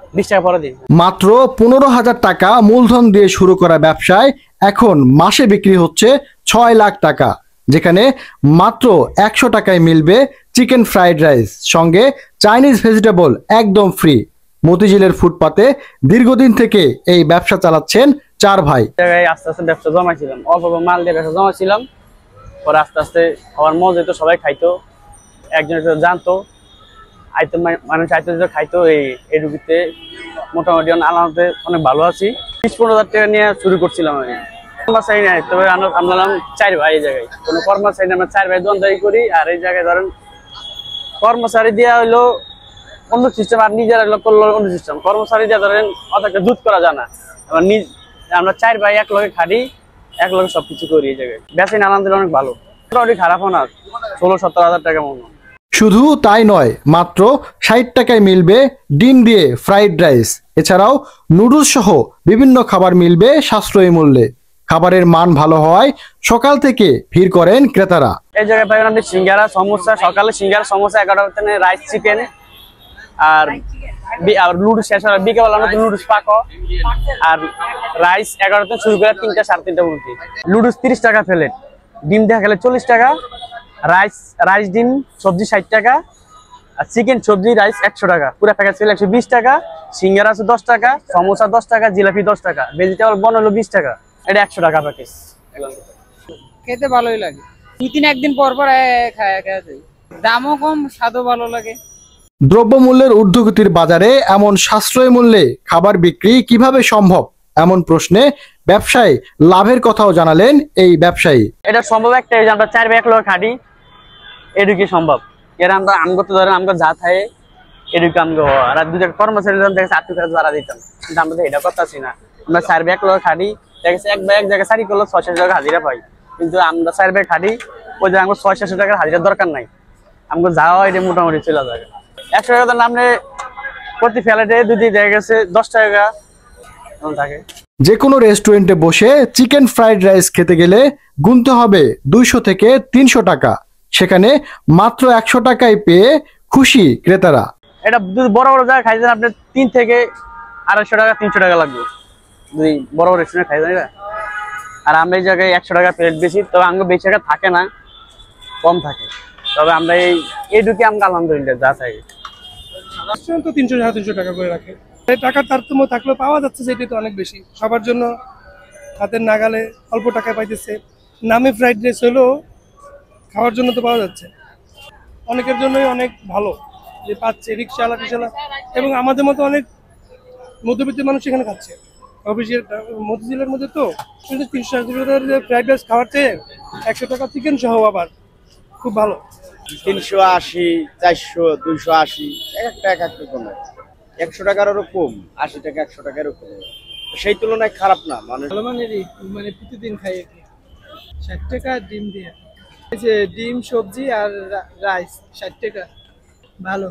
20 টাকা পরে দিই। মাত্র 15,000 টাকা মূলধন দিয়ে শুরু করা ব্যবসায় এখন মাসে বিক্রি হচ্ছে 6 লাখ টাকা, যেখানে মাত্র 100 টাকায় মিলবে চিকেন ফ্রাইড রাইস, সঙ্গে চাইনিজ ভেজিটেবল একদম ফ্রি। মতিঝিলের ফুটপাতে দীর্ঘদিন থেকে এই ব্যবসা চালাচ্ছেন 4 ভাই। আস্তে আস্তে ব্যবসা জমাইছিলাম, অল্প মাল দিয়ে ব্যবসা জমাইছিলাম। পরে আস্তে আস্তে আমার মজা তো সবাই খাইতো, একজন জানতো, আইতো, মানুষ আইতো খাইতো। এই রুগীতে মোটামুটি আলাদা অনেক ভালো আছি। 20-15 হাজার টাকা নিয়ে শুরু করছিলাম আমি। কর্মচারী নাই, তবে আমরা 4 ভাই। এই জায়গায় কোনো কর্মচারী আমরা 4 ভাই দোকানদারি করি। আর এই জায়গায় ধরেন কর্মচারী দেওয়া হইলো অন্য সিস্টেম, আর নিজেরা করলো অন্য সিস্টেম। কর্মচারী দিয়ে ধরেন অত একটা জুত করা যায় না। আমরা 4 ভাই এক লগে খাটি, এক লগে সবকিছু করি। এই জায়গায় বেচেন আলহামদুলিল্লাহ অনেক ভালো, মোটামুটি খারাপও না। 16-17 হাজার টাকা মনে। শুধু তাই নয়, মাত্র 60 টাকায় মিলবে ডিম দিয়ে ফ্রাইড রাইস। এছাড়াও নুডলস সহ বিভিন্ন খাবার মিলবে সাশ্রয়ী মূল্যে। খাবারের মান ভালো হওয়ায় সকাল থেকে ভিড় করেন ক্রেতারা। এই জায়গায় পাবেন আপনি সিঙ্গারা, সমোসা। সকালে সিঙ্গারা, সমোসা 11টাতে, রাইস চিকেন আর লুডুস শেষ হয় বিকেল বেলা লুডুস পাকো। আর রাইস 11টাতে শুরু করে 3টা 3:30 পর্যন্ত। লুডুস 30 টাকা প্লেট, ডিম দেখা গেলে 40 টাকা, রাইস ডিম সবজি 60 টাকা, আর চিকেন সবজি রাইস 100 টাকা, পুরো প্যাকেজ ছিল 120 টাকা। সিঙ্গারা আছে 10 টাকা, সমোসা 10 টাকা, জিলাপি 10 টাকা, ভেজিটেবল বন হলো 20 টাকা। এটা 100 টাকা প্যাকেজ। খেতে ভালোই লাগে, 2-3 একদিন পর পর খায় যায়। দামও কম, স্বাদও ভালো লাগে। দ্রব্যমূল্যের ঊর্ধ্বগতির বাজারে এমন সাশ্রয় মূল্যে খাবার বিক্রি কিভাবে সম্ভব, এমন প্রশ্নে ব্যবসায়ী লাভের কথাও জানালেন এই ব্যবসায়ী। এটা সম্ভব একটাই যে আমরা 4 ভাই এক লোক খাটি, এটুকু সম্ভব। এর আমরা আমগো ধরেন আমরা যা থাকে এটুকু আমগো। আর 2 কর্মচারী দেখে 8 টাকা ভাড়া দিতাম, কিন্তু আমরা এটা করতেছি না। আমরা 4 ভাই এক লোক খাটি, দেখেছি এক ভাই এক জায়গায় 4 করলো 600 টাকা হাজিরা পাই, কিন্তু আমরা 4 ভাই খাটি, ওই যে আমাকে 600 টাকার হাজিরার দরকার নাই। আমাকে যাওয়া এটা মোটামুটি চলে যায়। 100 টাকা নামলে প্রতি ফ্ল্যাটে যদি দেখা গেছে 10 টাকা থাকে। যে কোনো রেস্টুরেন্টে বসে চিকেন ফ্রাইড রাইস খেতে গেলে গুনতে হবে 200 থেকে 300 টাকা, সেখানে মাত্র 100 টাকায় পেয়ে খুশি ক্রেতারা। এটা যদি বড় বড় জায়গায় খাইছেন আপনি 3 থেকে 250 টাকা 300 টাকা লাগবে যদি বড় বড় রেস্টুরেন্টে খাইছেন। এটা আর আমরা এই জায়গায় 100 টাকা প্লেট বেশি, তবে আমাকে বেশি টাকা থাকে না, কম থাকে। তবে আমরা এইটুকু আমাকে আলহামদুলিল্লাহ যা থাকে। তো 300-350 টাকা করে রাখে। এই টাকার তারতম্য থাকলেও পাওয়া যাচ্ছে যে এটা তো অনেক বেশি, সবার জন্য হাতের নাগালে অল্প টাকায় পাইতেছে। নামে ফ্রাইড রাইস হলেও খাওয়ার জন্য তো পাওয়া যাচ্ছে, অনেকের জন্যই অনেক ভালো যে পাচ্ছে রিক্সাওয়ালা টিক্সাওয়ালা, এবং আমাদের মতো অনেক মধ্যবিত্ত মানুষ এখানে খাচ্ছে। অফিসের মতিঝিলের মধ্যে তো 300 টাকার ফ্রাইড রাইস খাওয়ার চেয়ে 100 টাকা চিকেন সহ আবার খুব ভালো। 380, 400, 280 এক একটা কমে, 100 টাকারও কম, 80 টাকা 100 টাকারও কম। সেই তুলনায় খারাপ না, ভালো মানেরই, মানে প্রতিদিন খাই 60 টাকা ডিম দিয়ে, ডিম সবজি আর রাইস 60 টাকা, ভালো।